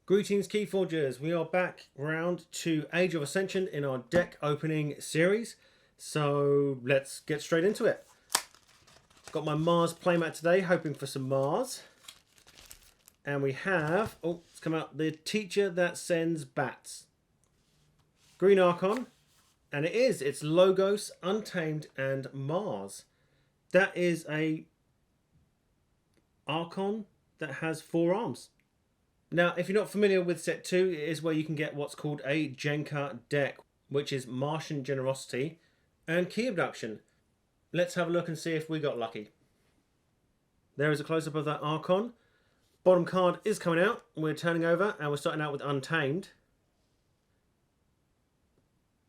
Greetings Keyforgers, we are back round to Age of Ascension in our deck opening series. So let's get straight into it. Got my Mars playmat today, hoping for some Mars. And we have, it's come out, the Teacher That Sends Bats. Green Archon, and it's Logos, Untamed and Mars. That is a Archon that has 4 arms. Now, if you're not familiar with set 2, it is where you can get what's called a Jenka deck, which is Martian Generosity and Key Abduction. Let's have a look and see if we got lucky. There is a close-up of that Archon. Bottom card is coming out. We're turning over and we're starting out with Untamed.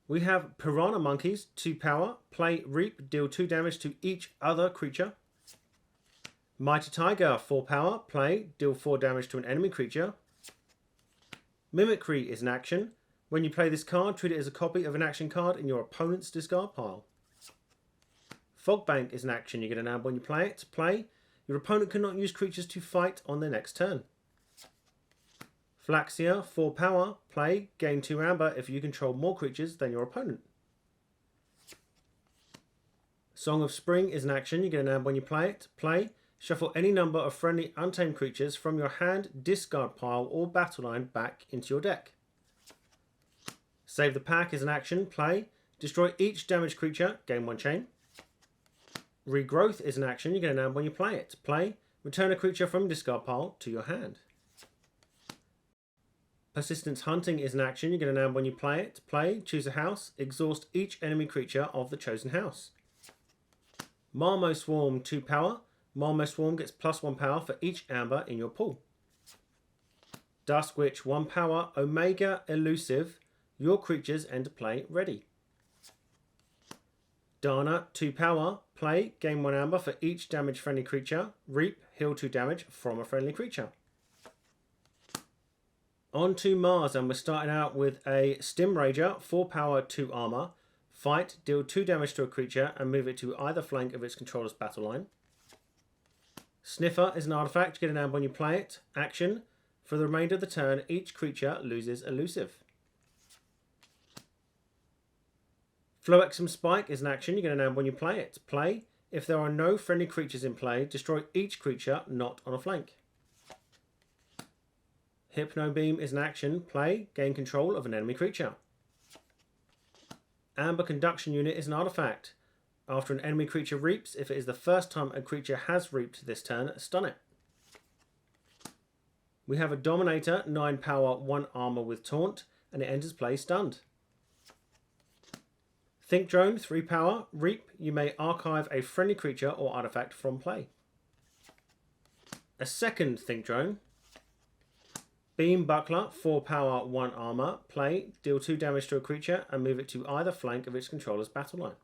We have Piranha Monkeys, 2 power, play Reap, deal 2 damage to each other creature. Mighty Tiger, 4 power, play, deal 4 damage to an enemy creature. Mimicry is an action. When you play this card, treat it as a copy of an action card in your opponent's discard pile. Fogbank is an action. You get an amber when you play it. Play, your opponent cannot use creatures to fight on their next turn. Flaxia, 4 power, play, gain 2 amber if you control more creatures than your opponent. Song of Spring is an action. You get an amber when you play it. Play, shuffle any number of friendly untamed creatures from your hand, discard pile, or battle line back into your deck. Save the Pack is an action. Play, destroy each damaged creature, gain 1 chain. Regrowth is an action. You get an amber when you play it. Play, return a creature from discard pile to your hand. Persistence Hunting is an action. You get an amber when you play it. Play, choose a house, exhaust each enemy creature of the chosen house. Marmo Swarm, 2 power. Marmo Swarm gets +1 power for each amber in your pool. Dusk Witch, 1 power, Omega Elusive, your creatures enter play ready. Dana, 2 power, play, gain 1 amber for each damage friendly creature, reap, heal 2 damage from a friendly creature. On to Mars, and we're starting out with a Stim Rager, 4 power, 2 armor, fight, deal 2 damage to a creature and move it to either flank of its controller's battle line. Sniffer is an artifact. You get an amber when you play it. Action. For the remainder of the turn, each creature loses elusive. Floexum Spike is an action. You get an amber when you play it. Play. If there are no friendly creatures in play, destroy each creature not on a flank. Hypno Beam is an action. Play. Gain control of an enemy creature. Amber Conduction Unit is an artifact. After an enemy creature reaps, if it is the first time a creature has reaped this turn, stun it. We have a Dominator, 9 power, 1 armor with taunt, and it enters play stunned. Think Drone, 3 power, reap, you may archive a friendly creature or artifact from play. A second Think Drone. Beam Buckler, 4 power, 1 armor, play, deal 2 damage to a creature and move it to either flank of its controller's battle line.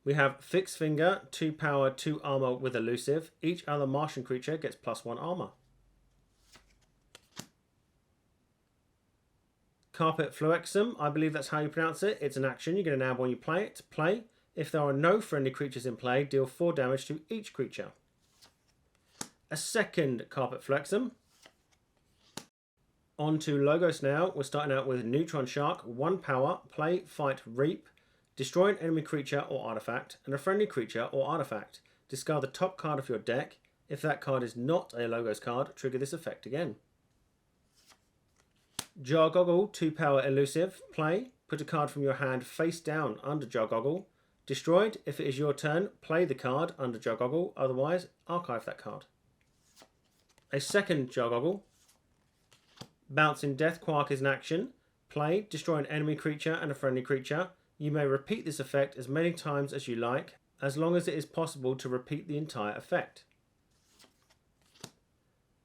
We have Fixed Finger, 2 power, 2 armor with elusive. Each other Martian creature gets +1 armor. Carpet Floexum, I believe that's how you pronounce it. It's an action. You get an amber when you play it. Play. If there are no friendly creatures in play, deal 4 damage to each creature. A second Carpet Floexum. On to Logos now. We're starting out with Neutron Shark, 1 power, play, fight, reap. Destroy an enemy creature or artifact and a friendly creature or artifact. Discard the top card of your deck. If that card is not a Logos card, trigger this effect again. Jar Goggle, 2 power elusive. Play. Put a card from your hand face down under Jar Goggle. Destroyed. If it is your turn, play the card under Jar Goggle. Otherwise, archive that card. A second Jar Goggle. Bouncing Death Quark is an action. Play. Destroy an enemy creature and a friendly creature. You may repeat this effect as many times as you like, as long as it is possible to repeat the entire effect.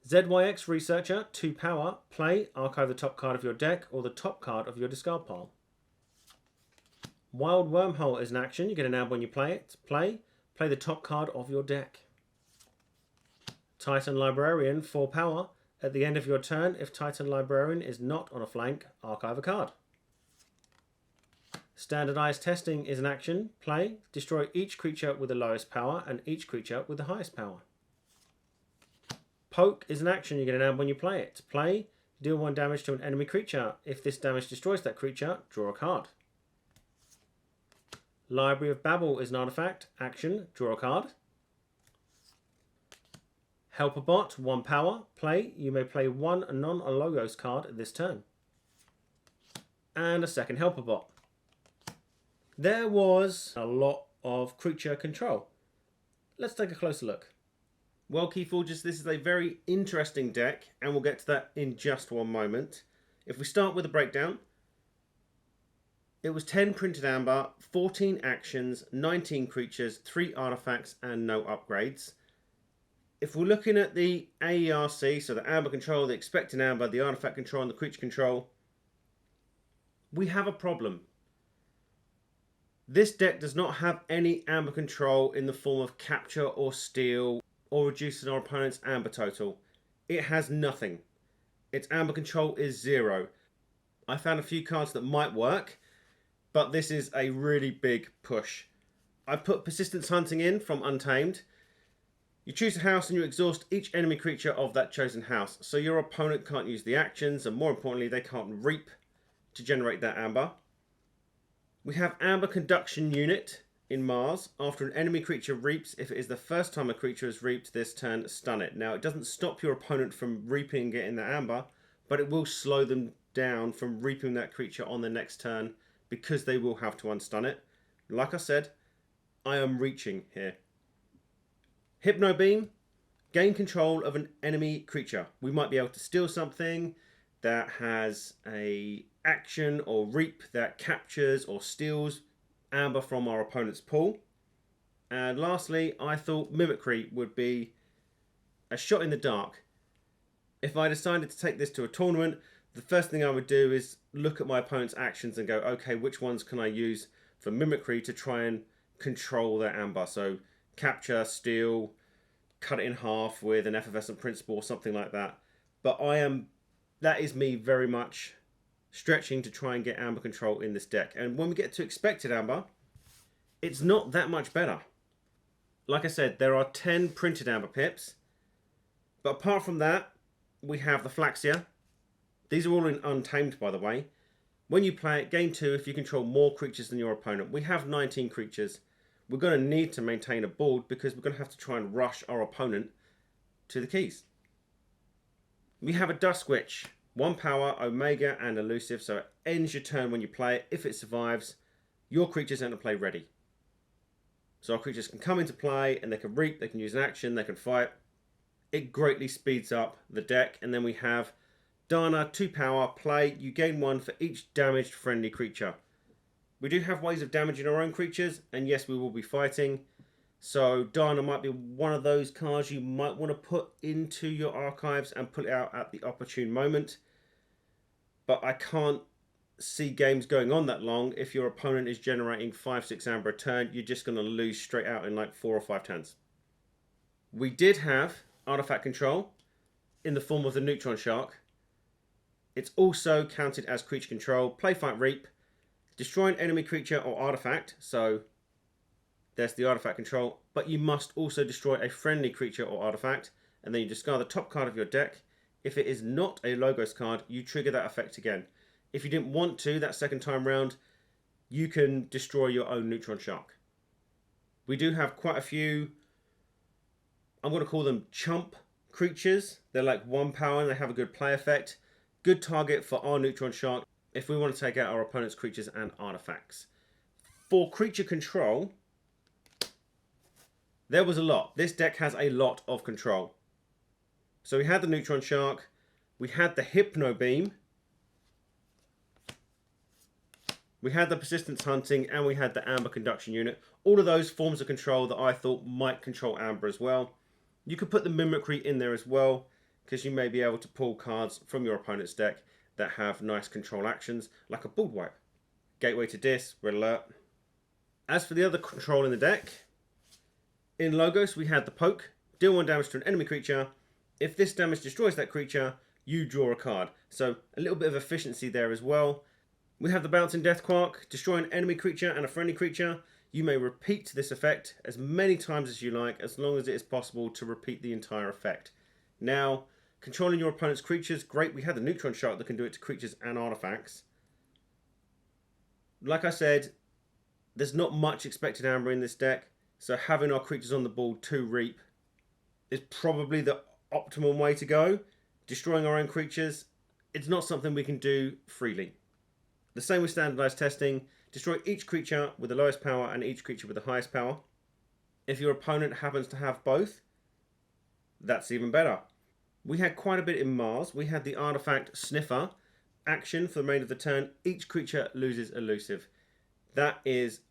ZYX Researcher, 2 power, play, archive the top card of your deck or the top card of your discard pile. Wild Wormhole is an action. You get an amber when you play it. Play the top card of your deck. Titan Librarian, 4 power. At the end of your turn, if Titan Librarian is not on a flank, archive a card. Standardized Testing is an action. Play, destroy each creature with the lowest power and each creature with the highest power. Poke is an action. You get an amber when you play it. To play, deal 1 damage to an enemy creature. If this damage destroys that creature, draw a card. Library of Babel is an artifact. Action, draw a card. Helper Bot, 1 power. Play, you may play 1 non-logos card this turn. And a second Helper Bot. There was a lot of creature control. Let's take a closer look. Well, Keyforgers, this is a very interesting deck, and we'll get to that in just one moment. If we start with a breakdown, it was 10 printed amber, 14 actions, 19 creatures, 3 artifacts, and no upgrades. If we're looking at the AERC, so the amber control, the expected amber, the artifact control, and the creature control, we have a problem. This deck does not have any amber control in the form of capture or steal or reducing our opponent's amber total. It has nothing. Its amber control is 0. I found a few cards that might work, but this is a really big push. I've put Persistence Hunting in from Untamed. You choose a house and you exhaust each enemy creature of that chosen house, so your opponent can't use the actions, and more importantly, they can't reap to generate that amber. We have Amber Conduction Unit in Mars. After an enemy creature reaps, if it is the first time a creature has reaped this turn, stun it. Now, it doesn't stop your opponent from reaping and getting the amber, but it will slow them down from reaping that creature on the next turn because they will have to unstun it. Like I said, I am reaching here. Hypno Beam, gain control of an enemy creature. We might be able to steal something that has a action or reap that captures or steals amber from our opponent's pool. And lastly, I thought Mimicry would be a shot in the dark. If I decided to take this to a tournament, the first thing I would do is look at my opponent's actions and go, okay, which ones can I use for Mimicry to try and control their amber? So capture, steal, cut it in half with an effervescent principle or something like that. But that is me very much stretching to try and get amber control in this deck. And when we get to expected amber, it's not that much better. Like I said, there are 10 printed amber pips. But apart from that, we have the Flaxia. These are all in Untamed, by the way. When you play it, game 2, if you control more creatures than your opponent, we have 19 creatures. We're going to need to maintain a board because we're going to have to try and rush our opponent to the keys. We have a Dusk Witch. 1 power, Omega, and Elusive, so it ends your turn when you play it. If it survives, your creatures enter play ready. So our creatures can come into play, and they can reap, they can use an action, they can fight. It greatly speeds up the deck. And then we have Dana, 2 power, play, you gain 1 for each damaged friendly creature. We do have ways of damaging our own creatures, and yes, we will be fighting. So Dana might be one of those cards you might want to put into your archives and put it out at the opportune moment. But I can't see games going on that long. If your opponent is generating 5-6 amber a turn, you're just going to lose straight out in like 4 or 5 turns. We did have artifact control in the form of the Neutron Shark. It's also counted as creature control. Play, fight, reap. Destroy an enemy creature or artifact. So there's the artifact control. But you must also destroy a friendly creature or artifact. And then you discard the top card of your deck. If it is not a Logos card, you trigger that effect again. If you didn't want to that second time round, you can destroy your own Neutron Shark. We do have quite a few, I'm going to call them chump creatures. They're like 1 power and they have a good play effect. Good target for our Neutron Shark if we want to take out our opponent's creatures and artifacts. For creature control, there was a lot. This deck has a lot of control. So we had the Neutron Shark, we had the Hypno Beam, we had the Persistence Hunting, and we had the Amber Conduction Unit. All of those forms of control that I thought might control Amber as well. You could put the Mimicry in there as well, because you may be able to pull cards from your opponent's deck that have nice control actions, like a Board Wipe. Gateway to Dis, Red Alert. As for the other control in the deck, in Logos we had the Poke, deal 1 damage to an enemy creature. If this damage destroys that creature, you draw a card. So a little bit of efficiency there as well. We have the Bouncing Death Quark. Destroy an enemy creature and a friendly creature. You may repeat this effect as many times as you like, as long as it is possible to repeat the entire effect. Now, controlling your opponent's creatures, great. We had the Neutron Shark that can do it to creatures and artifacts. Like I said, there's not much expected amber in this deck, so having our creatures on the board to reap is probably the optimum way to go. Destroying our own creatures, it's not something we can do freely. The same with standardized testing. Destroy each creature with the lowest power and each creature with the highest power. If your opponent happens to have both, that's even better. We had quite a bit in Mars. We had the artifact Sniffer. Action for the remainder of the turn. Each creature loses elusive. That is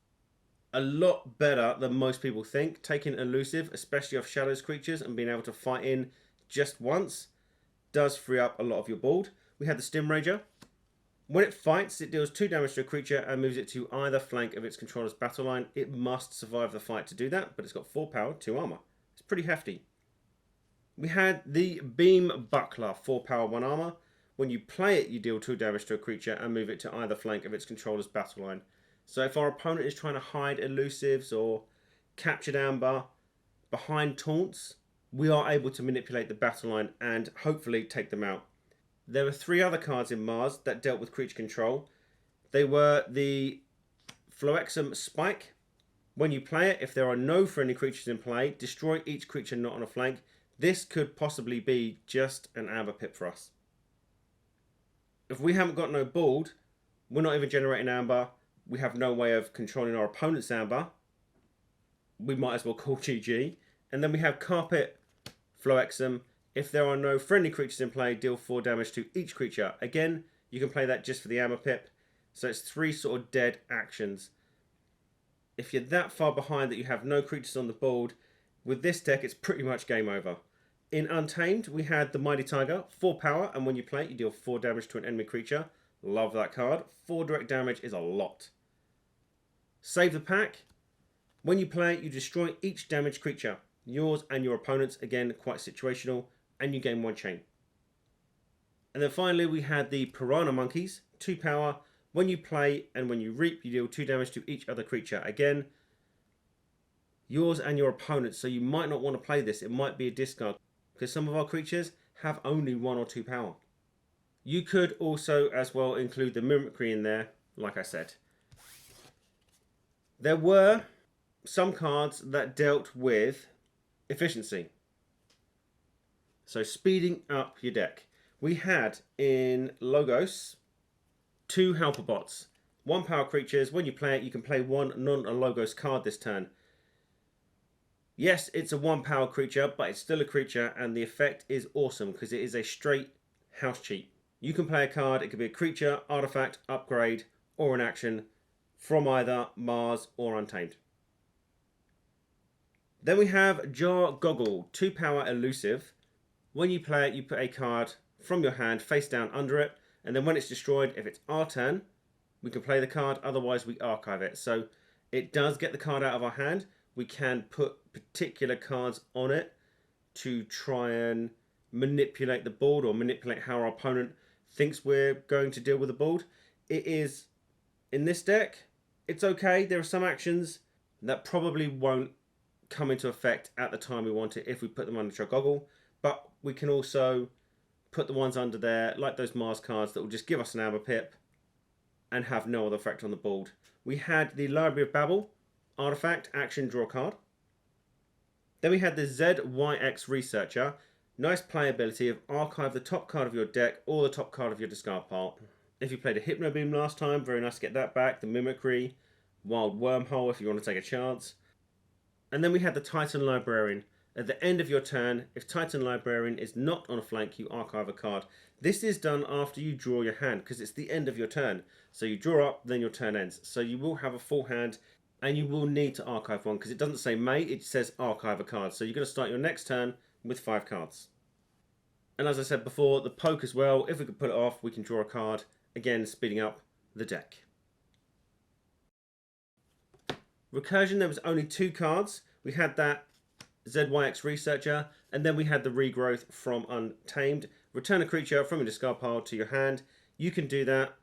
a lot better than most people think. Taking elusive, especially off Shadows creatures, and being able to fight in just once does free up a lot of your board. We had the Stim Rager. When it fights, it deals 2 damage to a creature and moves it to either flank of its controller's battle line. It must survive the fight to do that, but it's got 4 power, 2 armor. It's pretty hefty. We had the Beam Buckler, 4 power, 1 armor. When you play it, you deal 2 damage to a creature and move it to either flank of its controller's battle line. So if our opponent is trying to hide elusives or captured amber behind taunts, we are able to manipulate the battle line and hopefully take them out. There were 3 other cards in Mars that dealt with creature control. They were the Floexum Spike. When you play it, if there are no friendly creatures in play, destroy each creature not on a flank. This could possibly be just an amber pip for us. If we haven't got no board, we're not even generating amber, we have no way of controlling our opponent's amber, we might as well call GG. And then we have Carpet Floexum. If there are no friendly creatures in play, deal 4 damage to each creature. Again, you can play that just for the amber pip. So it's 3 sort of dead actions. If you're that far behind that you have no creatures on the board, with this deck it's pretty much game over. In Untamed, we had the Mighty Tiger, 4 power, and when you play it, you deal 4 damage to an enemy creature. Love that card. 4 direct damage is a lot. Save the Pack. When you play it, you destroy each damaged creature. Yours and your opponent's, again, quite situational, and you gain 1 chain. And then finally, we had the Piranha Monkeys, 2 power. When you play and when you reap, you deal 2 damage to each other creature. Again, yours and your opponent's, so you might not want to play this. It might be a discard, because some of our creatures have only 1 or 2 power. You could also as well include the Mimicry in there, like I said. There were some cards that dealt with efficiency. So speeding up your deck. We had in Logos 2 Helper Bots. 1 power creatures. When you play it, you can play 1 non-Logos card this turn. Yes, it's a 1 power creature, but it's still a creature, and the effect is awesome because it is a straight house cheat. You can play a card, it could be a creature, artifact, upgrade, or an action from either Mars or Untamed. Then we have Jar Goggle, 2 power elusive. When you play it, you put a card from your hand face down under it, and then when it's destroyed, if it's our turn, we can play the card, otherwise we archive it. So it does get the card out of our hand. We can put particular cards on it to try and manipulate the board or manipulate how our opponent thinks we're going to deal with the board. It is, in this deck, it's okay. There are some actions that probably won't come into effect at the time we want it if we put them under Jar Goggle, but we can also put the ones under there, like those Mars cards, that will just give us an amber pip and have no other effect on the board. We had the Library of Babel, artifact, action, draw card. Then we had the ZYX Researcher. Nice playability of archive the top card of your deck or the top card of your discard pile. If you played a Hypno Beam last time, very nice to get that back. The Mimicry, Wild Wormhole if you want to take a chance. And then we had the Titan Librarian. At the end of your turn, if Titan Librarian is not on a flank, you archive a card. This is done after you draw your hand because it's the end of your turn. So you draw up, then your turn ends. So you will have a full hand and you will need to archive one because it doesn't say may, it says archive a card. So you're going to start your next turn with 5 cards. And as I said before, the poke as well. If we could put it off, we can draw a card. Again, speeding up the deck. Recursion, there was only 2 cards. We had that ZYX Researcher, and then we had the Regrowth from Untamed. Return a creature from your discard pile to your hand. You can do that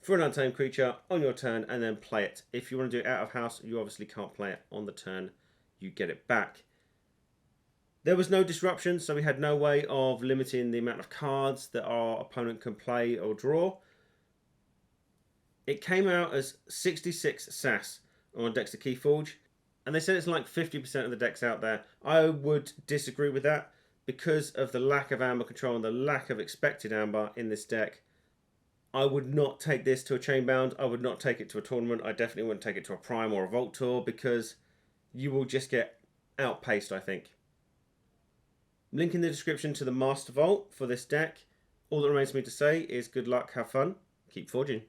for an Untamed creature on your turn and then play it. If you want to do it out of house, you obviously can't play it on the turn you get it back. There was no disruption, so we had no way of limiting the amount of cards that our opponent can play or draw. It came out as 66 SAS on Decks of Keyforge, and they said it's like 50% of the decks out there. I would disagree with that because of the lack of amber control and the lack of expected amber in this deck. I would not take this to a Chainbound. I would not take it to a tournament. I definitely wouldn't take it to a Prime or a Vault Tour because you will just get outpaced, I think. Link in the description to the Master Vault for this deck. All that remains for me to say is good luck, have fun, keep forging.